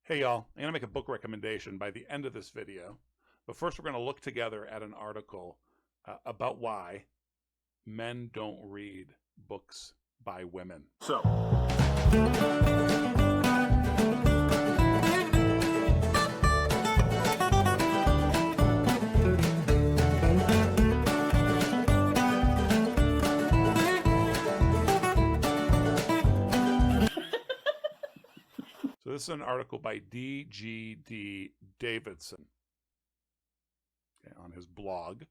Hey y'all, I'm going to make a book recommendation by the end of this video. But first we're going to look together at an article about why men don't read books by women. So this is an article by D.G.D. Davidson on his blog.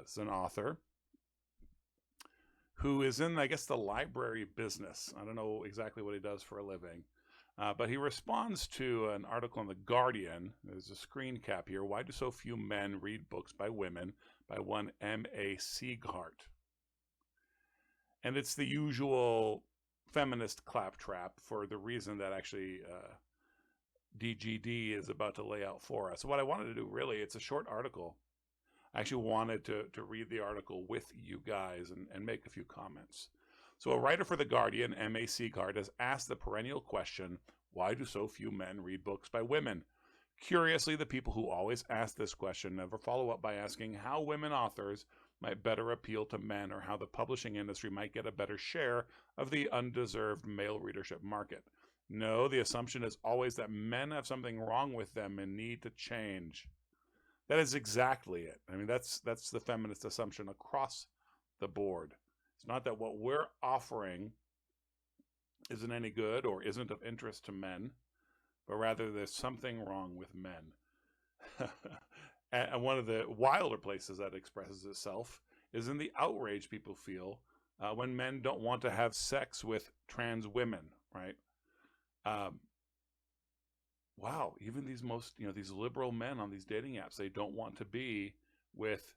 It's an author who is in, I guess, the library business. I don't know exactly what he does for a living, but he responds to an article in The Guardian. There's a screen cap here. Why do so few men read books by women? By one M.A. Sieghart. And it's the usual feminist claptrap for the reason that actually DGD is about to lay out for us. So what I wanted to do, really, it's a short article. I actually wanted to read the article with you guys and make a few comments. So a writer for The Guardian, M.A. Sieghart, has asked the perennial question, why do so few men read books by women? Curiously, the people who always ask this question never follow up by asking how women authors might better appeal to men or how the publishing industry might get a better share of the undeserved male readership market. No, the assumption is always that men have something wrong with them and need to change. That is exactly it. I mean, that's the feminist assumption across the board. It's not that what we're offering isn't any good or isn't of interest to men, but rather there's something wrong with men. And one of the wilder places that expresses itself is in the outrage people feel when men don't want to have sex with trans women, right? Wow, even these these liberal men on these dating apps, they don't want to be with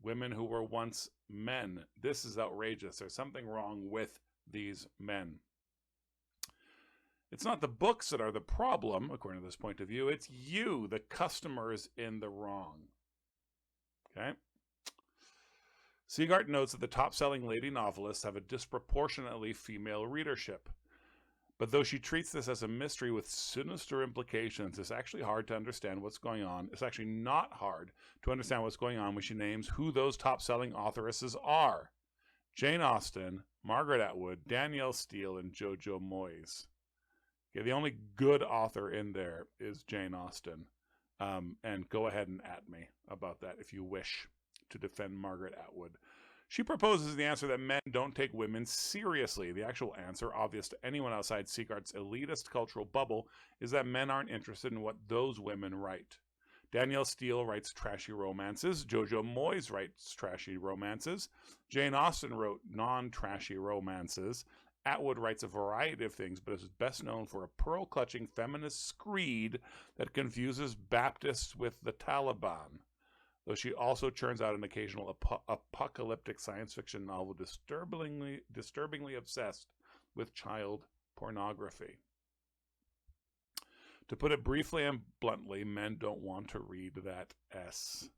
women who were once men. This is outrageous. There's something wrong with these men. It's not the books that are the problem, according to this point of view. It's you, the customers, in the wrong. Okay? Sieghart notes that the top-selling lady novelists have a disproportionately female readership. But though she treats this as a mystery with sinister implications, it's actually hard to understand what's going on. It's actually not hard to understand what's going on when she names who those top-selling authoresses are. Jane Austen, Margaret Atwood, Danielle Steele, and Jojo Moyes. Okay, the only good author in there is Jane Austen. And go ahead and at me about that if you wish to defend Margaret Atwood. She proposes the answer that men don't take women seriously. The actual answer, obvious to anyone outside Sieghart's elitist cultural bubble, is that men aren't interested in what those women write. Danielle Steele writes trashy romances. Jojo Moyes writes trashy romances. Jane Austen wrote non-trashy romances. Atwood writes a variety of things, but is best known for a pearl-clutching feminist screed that confuses Baptists with the Taliban. Though she also churns out an occasional apocalyptic science fiction novel disturbingly obsessed with child pornography. To put it briefly and bluntly, men don't want to read that S.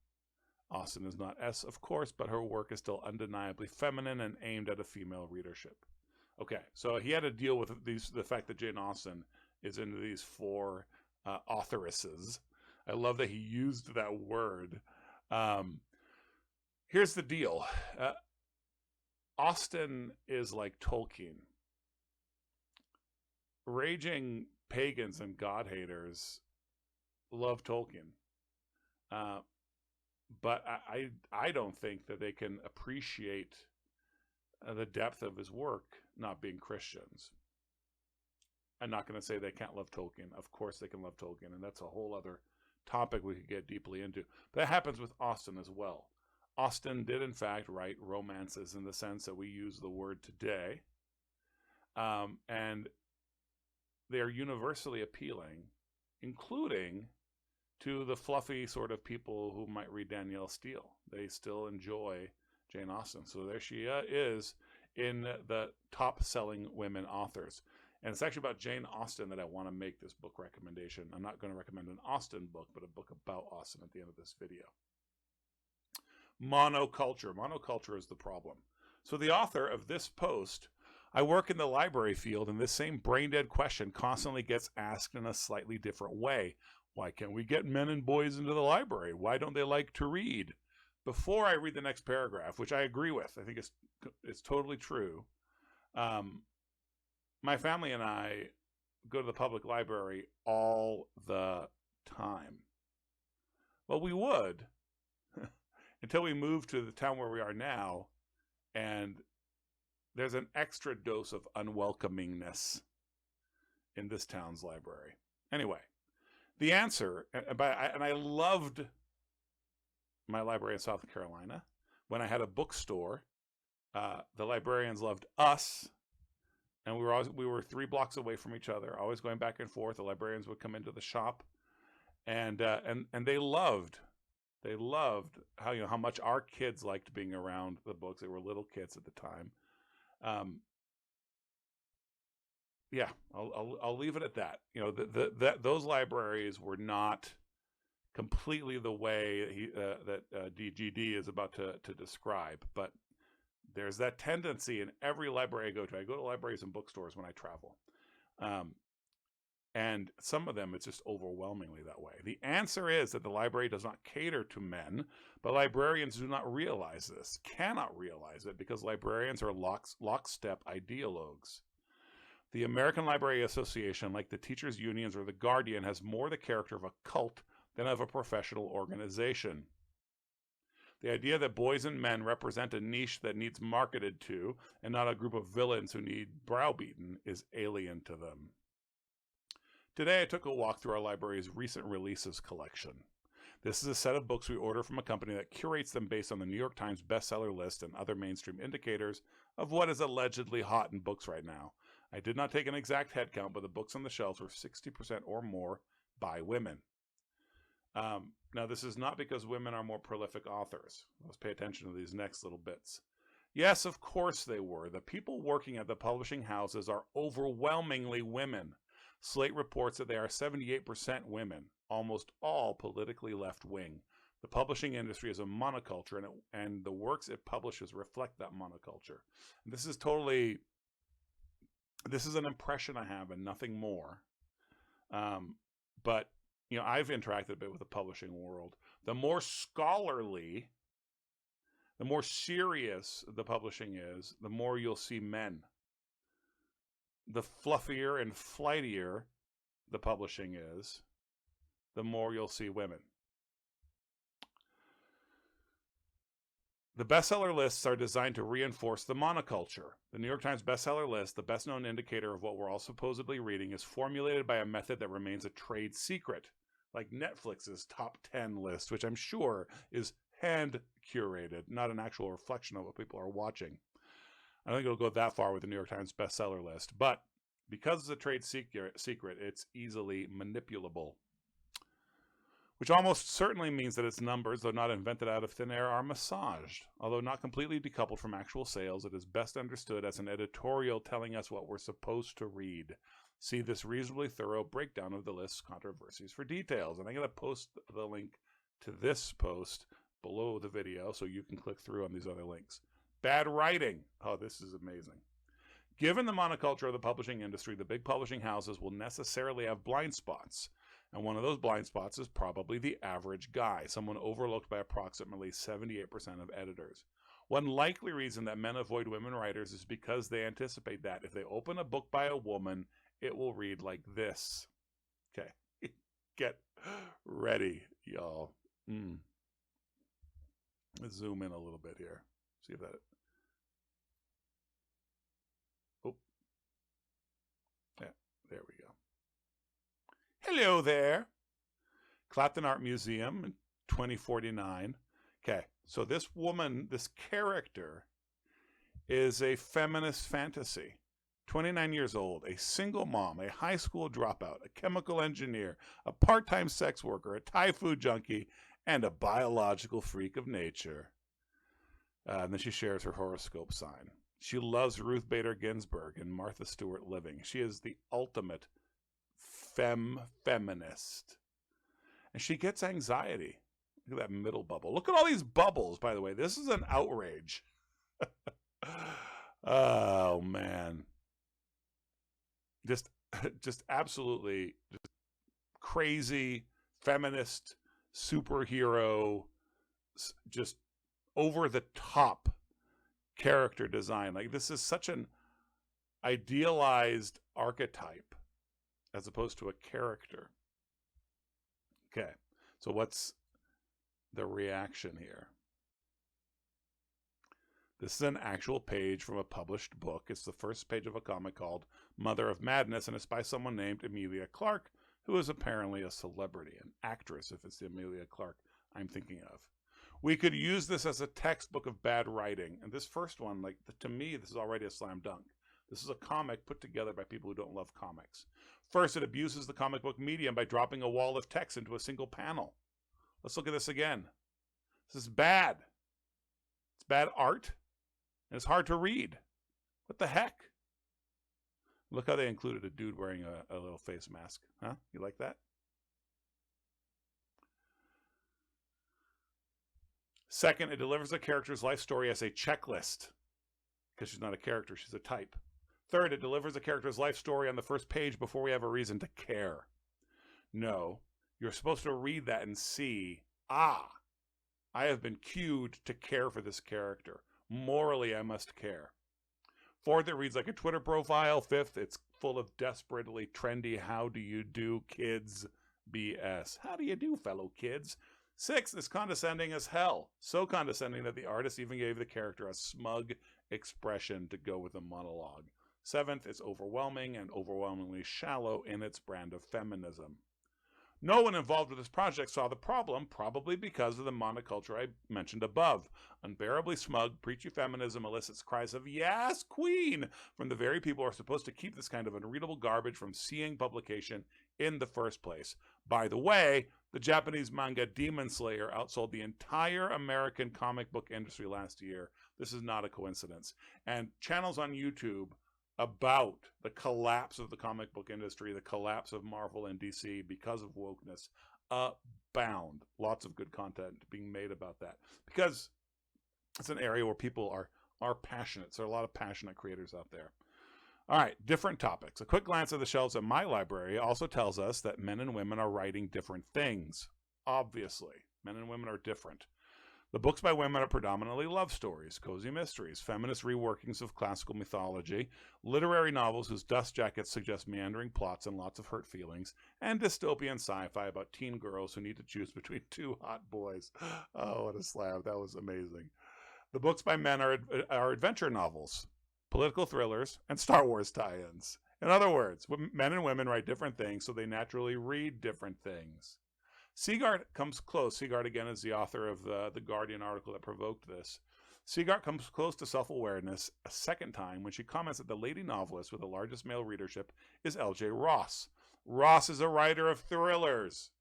Austen is not S, of course, but her work is still undeniably feminine and aimed at a female readership. Okay, so he had to deal with the fact that Jane Austen is into these four authoresses. I love that he used that word. Here's the deal. Austen is like Tolkien. Raging pagans and God-haters love Tolkien. But I don't think that they can appreciate the depth of his work not being Christians. I'm not going to say they can't love Tolkien. Of course they can love Tolkien, and that's a whole other topic we could get deeply into. But that happens with Austen as well. Austen did, in fact, write romances in the sense that we use the word today. And they are universally appealing, including to the fluffy sort of people who might read Danielle Steele. They still enjoy Jane Austen. So there she is in the top-selling women authors. And it's actually about Jane Austen that I want to make this book recommendation. I'm not going to recommend an Austen book, but a book about Austen at the end of this video. Monoculture. Monoculture is the problem. So the author of this post I work in the library field, and this same brain-dead question constantly gets asked in a slightly different way. Why can't we get men and boys into the library? Why don't they like to read? Before I read the next paragraph, which I agree with, I think it's totally true. My family and I go to the public library all the time. Well, we would until we moved to the town where we are now, and there's an extra dose of unwelcomingness in this town's library. Anyway, the answer, and I loved my library in South Carolina. When I had a bookstore, the librarians loved us, and we were 3 blocks away from each other, always going back and forth. The librarians would come into the shop, and they loved how much our kids liked being around the books. They were little kids at the time. Yeah, I'll leave it at that. Those libraries were not completely the way that DGD is about to describe, but there's that tendency in every library I go to. I go to libraries and bookstores when I travel. And some of them, it's just overwhelmingly that way. The answer is that the library does not cater to men, but librarians do not realize this, cannot realize it, because librarians are lockstep ideologues. The American Library Association, like the teachers' unions or the Guardian, has more the character of a cult than of a professional organization. The idea that boys and men represent a niche that needs marketed to, and not a group of villains who need browbeaten, is alien to them. Today I took a walk through our library's recent releases collection. This is a set of books we order from a company that curates them based on the New York Times bestseller list and other mainstream indicators of what is allegedly hot in books right now. I did not take an exact head count, but the books on the shelves were 60% or more by women. Now, this is not because women are more prolific authors. Let's pay attention to these next little bits. Yes, of course they were. The people working at the publishing houses are overwhelmingly women. Slate reports that they are 78% women, almost all politically left-wing. The publishing industry is a monoculture, and the works it publishes reflect that monoculture. And this is an impression I have and nothing more. But I've interacted a bit with the publishing world. The more scholarly, the more serious the publishing is, the more you'll see men. The fluffier and flightier the publishing is, the more you'll see women. The bestseller lists are designed to reinforce the monoculture. The New York Times bestseller list, the best-known indicator of what we're all supposedly reading, is formulated by a method that remains a trade secret, like Netflix's top 10 list, which I'm sure is hand-curated, not an actual reflection of what people are watching. I don't think it'll go that far with the New York Times bestseller list, but because it's a trade secret, it's easily manipulable. Which almost certainly means that its numbers, though not invented out of thin air, are massaged. Although not completely decoupled from actual sales, it is best understood as an editorial telling us what we're supposed to read. See this reasonably thorough breakdown of the list's controversies for details. And I'm going to post the link to this post below the video so you can click through on these other links. Bad writing. Oh, this is amazing. Given the monoculture of the publishing industry, the big publishing houses will necessarily have blind spots. And one of those blind spots is probably the average guy, someone overlooked by approximately 78% of editors. One likely reason that men avoid women writers is because they anticipate that if they open a book by a woman, it will read like this. Okay, get ready, y'all. Let's zoom in a little bit here. See if that... Oh. Yeah, there we go. Hello there. Clapton Art Museum in 2049. Okay, so this woman, this character, is a feminist fantasy. 29 years old, a single mom, a high school dropout, a chemical engineer, a part-time sex worker, a Thai food junkie, and a biological freak of nature. And then she shares her horoscope sign. She loves Ruth Bader Ginsburg and Martha Stewart Living. She is the ultimate feminist. And she gets anxiety. Look at that middle bubble. Look at all these bubbles, by the way. This is an outrage. Oh man, just just absolutely crazy feminist superhero, just over the top character design. Like this is such an idealized archetype as opposed to a character. Okay, so what's the reaction here? This is an actual page from a published book. It's the first page of a comic called Mother of Madness, and it's by someone named Emilia Clarke, who is apparently a celebrity, an actress, if it's the Emilia Clarke I'm thinking of. We could use this as a textbook of bad writing. And this first one, like to me, this is already a slam dunk. This is a comic put together by people who don't love comics. First, it abuses the comic book medium by dropping a wall of text into a single panel. Let's look at this again. This is bad. It's bad art, and it's hard to read. What the heck? Look how they included a dude wearing a little face mask. Huh? You like that? Second, it delivers a character's life story as a checklist, because she's not a character, she's a type. Third, it delivers a character's life story on the first page before we have a reason to care. No, you're supposed to read that and see, I have been cued to care for this character. Morally, I must care. Fourth, it reads like a Twitter profile. Fifth, it's full of desperately trendy how do you do kids BS. How do you do, fellow kids? Sixth, it's condescending as hell. So condescending that the artist even gave the character a smug expression to go with a monologue. Seventh, it's overwhelming and overwhelmingly shallow in its brand of feminism. No one involved with this project saw the problem, probably because of the monoculture I mentioned above. Unbearably smug, preachy feminism elicits cries of, "Yes, queen!" from the very people who are supposed to keep this kind of unreadable garbage from seeing publication in the first place. By the way, the Japanese manga Demon Slayer outsold the entire American comic book industry last year. This is not a coincidence. And channels on YouTube about the collapse of the comic book industry, the collapse of Marvel and DC because of wokeness, abound. Lots of good content being made about that because it's an area where people are passionate. So there are a lot of passionate creators out there. All right, different topics. A quick glance at the shelves at my library also tells us that men and women are writing different things. Obviously, men and women are different. The books by women are predominantly love stories, cozy mysteries, feminist reworkings of classical mythology, literary novels whose dust jackets suggest meandering plots and lots of hurt feelings, and dystopian sci-fi about teen girls who need to choose between two hot boys. Oh, what a slab. That was amazing. The books by men are adventure novels, political thrillers, and Star Wars tie-ins. In other words, men and women write different things, so they naturally read different things. Seagard comes close. Seagard, again, is the author of the Guardian article that provoked this. Seagard comes close to self-awareness a second time when she comments that the lady novelist with the largest male readership is L.J. Ross. Ross is a writer of thrillers,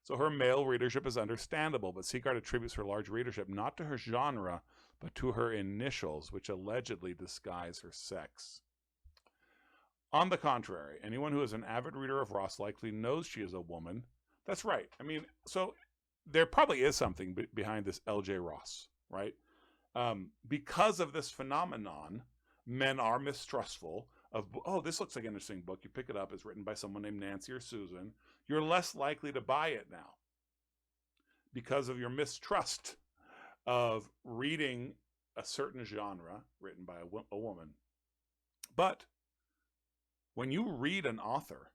so her male readership is understandable, but Seagard attributes her large readership not to her genre, but to her initials, which allegedly disguise her sex. On the contrary, anyone who is an avid reader of Ross likely knows she is a woman. That's right. I mean, so there probably is something behind this L.J. Ross, right? Because of this phenomenon, men are mistrustful of, oh, this looks like an interesting book. You pick it up. It's written by someone named Nancy or Susan. You're less likely to buy it now because of your mistrust of reading a certain genre written by a woman. But when you read an author,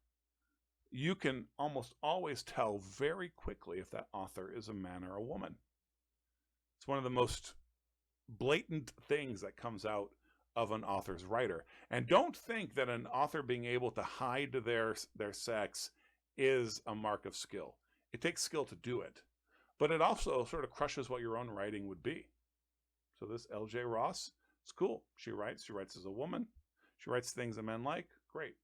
you can almost always tell very quickly if that author is a man or a woman. It's one of the most blatant things that comes out of an author's writer. And don't think that an author being able to hide their sex is a mark of skill. It takes skill to do it, but it also sort of crushes what your own writing would be. So this L.J. Ross, it's cool. She writes as a woman. She writes things that men like. Great.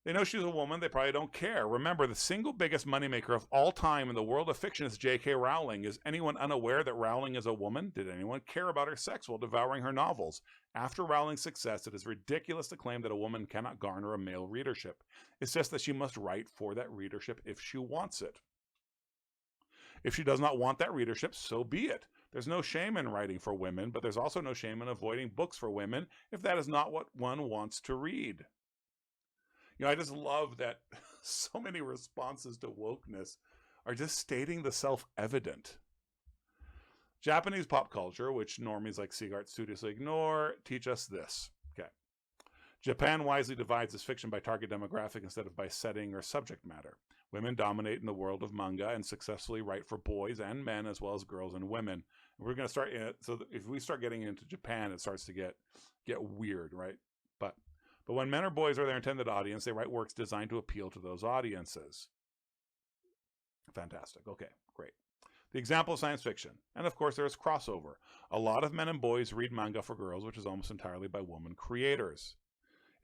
They know she's a woman. They probably don't care. Remember, the single biggest moneymaker of all time in the world of fiction is J.K. Rowling. Is anyone unaware that Rowling is a woman? Did anyone care about her sex while devouring her novels? After Rowling's success, it is ridiculous to claim that a woman cannot garner a male readership. It's just that she must write for that readership if she wants it. If she does not want that readership, so be it. There's no shame in writing for women, but there's also no shame in avoiding books for women if that is not what one wants to read. I just love that so many responses to wokeness are just stating the self-evident. Japanese pop culture, which normies like Seagart studiously ignore, teach us this. Okay. Japan wisely divides its fiction by target demographic instead of by setting or subject matter. Women dominate in the world of manga and successfully write for boys and men as well as girls and women. We're going to start so if we start getting into Japan, it starts to get weird, right? But when men or boys are their intended audience, they write works designed to appeal to those audiences. Fantastic. Okay, great. The example of science fiction. And of course, there's crossover. A lot of men and boys read manga for girls, which is almost entirely by woman creators.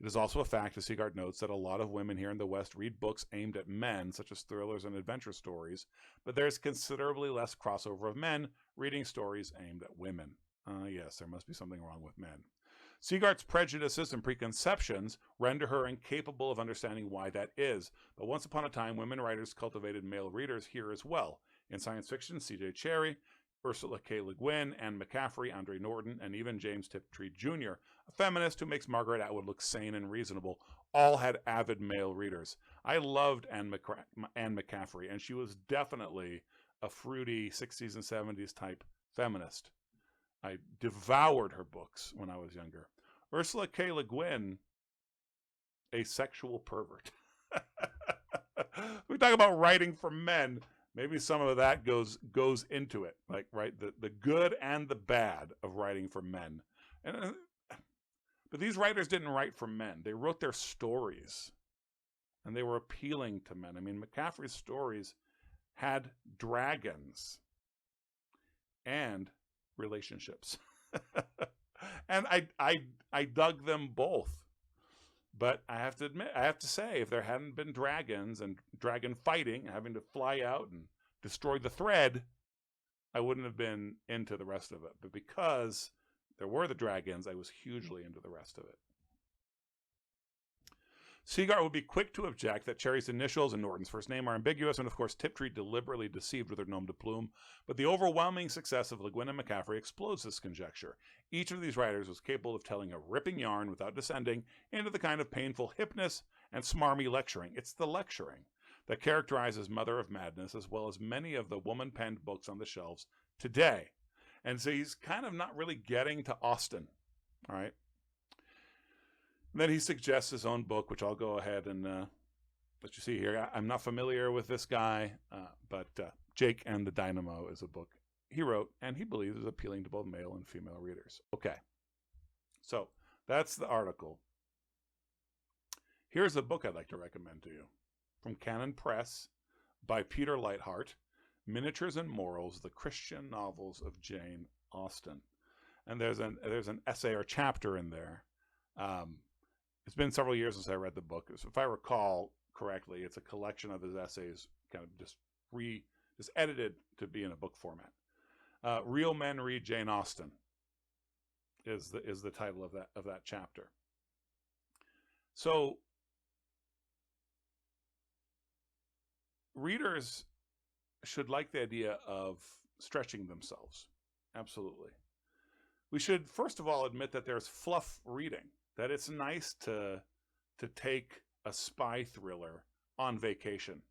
It is also a fact, as Seagart notes, that a lot of women here in the West read books aimed at men, such as thrillers and adventure stories, but there's considerably less crossover of men reading stories aimed at women. Yes, there must be something wrong with men. Seagart's prejudices and preconceptions render her incapable of understanding why that is, but once upon a time, women writers cultivated male readers here as well. In science fiction, C.J. Cherryh, Ursula K. Le Guin, Anne McCaffrey, Andre Norton, and even James Tiptree Jr., a feminist who makes Margaret Atwood look sane and reasonable, all had avid male readers. I loved Anne McCaffrey, and she was definitely a fruity 60s and 70s type feminist. I devoured her books when I was younger. Ursula K. Le Guin, a sexual pervert. We talk about writing for men. Maybe some of that goes into it, like, right, the good and the bad of writing for men. But these writers didn't write for men. They wrote their stories, and they were appealing to men. I mean, McCaffrey's stories had dragons and relationships. And I dug them both. But I have to say, if there hadn't been dragons and dragon fighting, having to fly out and destroy the thread, I wouldn't have been into the rest of it. But because there were the dragons, I was hugely into the rest of it. Seagart would be quick to object that Cherry's initials and Norton's first name are ambiguous, and of course Tiptree deliberately deceived with her nom de plume, but the overwhelming success of Le Guin and McCaffrey explodes this conjecture. Each of these writers was capable of telling a ripping yarn without descending into the kind of painful hipness and smarmy lecturing. It's the lecturing that characterizes Mother of Madness, as well as many of the woman-penned books on the shelves today. And so he's kind of not really getting to Austen, all right? And then he suggests his own book, which I'll go ahead and let you see here. I'm not familiar with this guy, but Jake and the Dynamo is a book he wrote, and he believes is appealing to both male and female readers. Okay, so that's the article. Here's a book I'd like to recommend to you. From Canon Press by Peter Lightheart, Miniatures and Morals, The Christian Novels of Jane Austen. And there's an essay or chapter in there. It's been several years since I read the book. So if I recall correctly, it's a collection of his essays, kind of just edited to be in a book format. Real Men Read Jane Austen is the title of that chapter. So readers should like the idea of stretching themselves. Absolutely. We should first of all admit that there's fluff reading. That it's nice to take a spy thriller on vacation.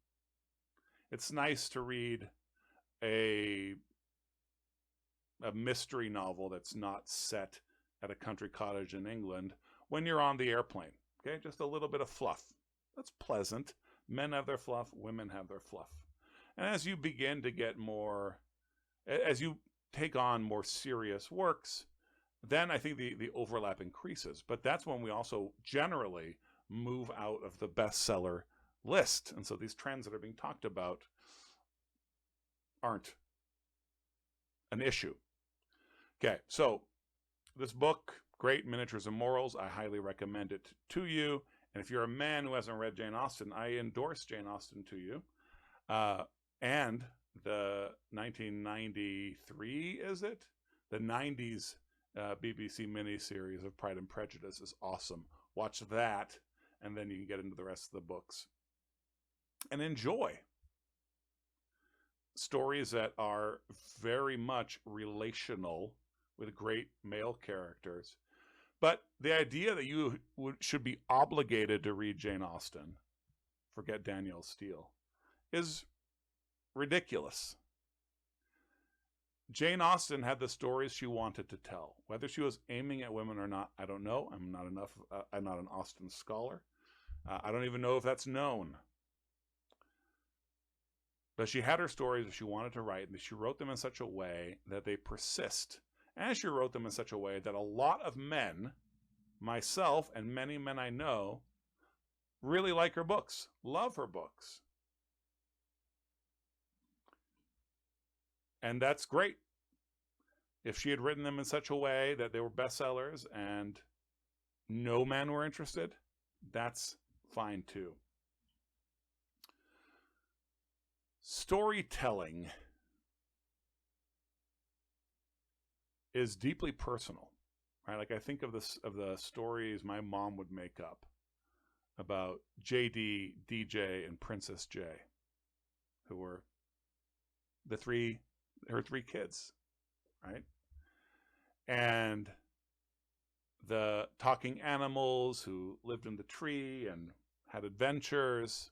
It's nice to read a mystery novel that's not set at a country cottage in England when you're on the airplane. Okay, just a little bit of fluff. That's pleasant. Men have their fluff, women have their fluff. And as you begin to get more, as you take on more serious works, then I think the overlap increases. But that's when we also generally move out of the bestseller list. And so these trends that are being talked about aren't an issue. Okay, so this book, great, Miniatures and Morals, I highly recommend it to you. And if you're a man who hasn't read Jane Austen, I endorse Jane Austen to you. And the 1993, is it? The 90s BBC miniseries of Pride and Prejudice is awesome. Watch that, and then you can get into the rest of the books. And enjoy. stories that are very much relational with great male characters. But the idea that you should be obligated to read Jane Austen, forget Danielle Steele, is ridiculous. Jane Austen had the stories she wanted to tell. Whether she was aiming at women or not, I don't know. I'm not an Austen scholar. I don't even know if that's known. But she had her stories that she wanted to write, and she wrote them in such a way that they persist. And she wrote them in such a way that a lot of men, myself and many men I know, really like her books, love her books. And that's great. If she had written them in such a way that they were bestsellers and no men were interested, that's fine too. Storytelling is deeply personal, right? Like I think of the stories my mom would make up about JD, DJ, and Princess J, who were her three kids, right? And the talking animals who lived in the tree and had adventures.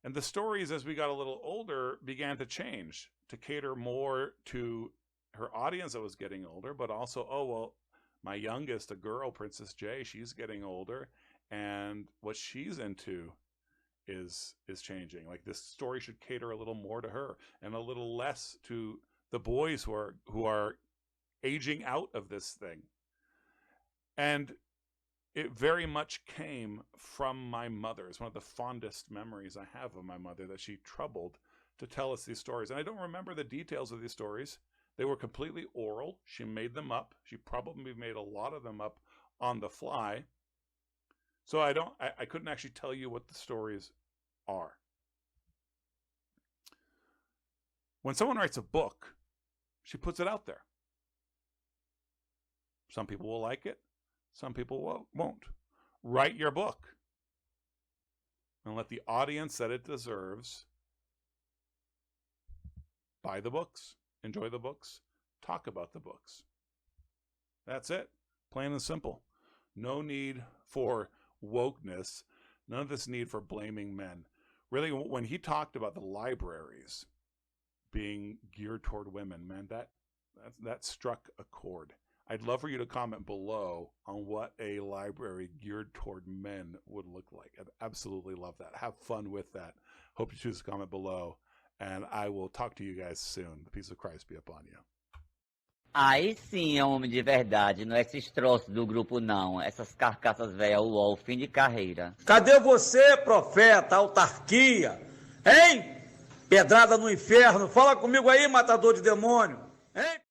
And the stories, as we got a little older, began to change to cater more to her audience that was getting older, but also, oh, well, my youngest, a girl, Princess J, she's getting older, and what she's into is changing. Like this story should cater a little more to her and a little less to the boys who are aging out of this thing. And it very much came from my mother. It's one of the fondest memories I have of my mother, that she troubled to tell us these stories. And I don't remember the details of these stories. They were completely oral. She made them up. She probably made a lot of them up on the fly. So I couldn't actually tell you what the stories are. When someone writes a book, she puts it out there. Some people will like it. Some people won't. Write your book and let the audience that it deserves buy the books, enjoy the books, talk about the books. That's it. Plain and simple. No need for wokeness. None of this need for blaming men. Really, when he talked about the libraries being geared toward women, man, that struck a chord. I'd love for you to comment below on what a library geared toward men would look like. I'd absolutely love that. Have fun with that. Hope you choose to comment below, and I will talk to you guys soon. The peace of Christ be upon you. Aí sim é um homem de verdade, não é esses troços do grupo não, essas carcaças velhas UOL, fim de carreira. Cadê você, profeta, autarquia? Hein? Pedrada no inferno, fala comigo aí, matador de demônio. Hein?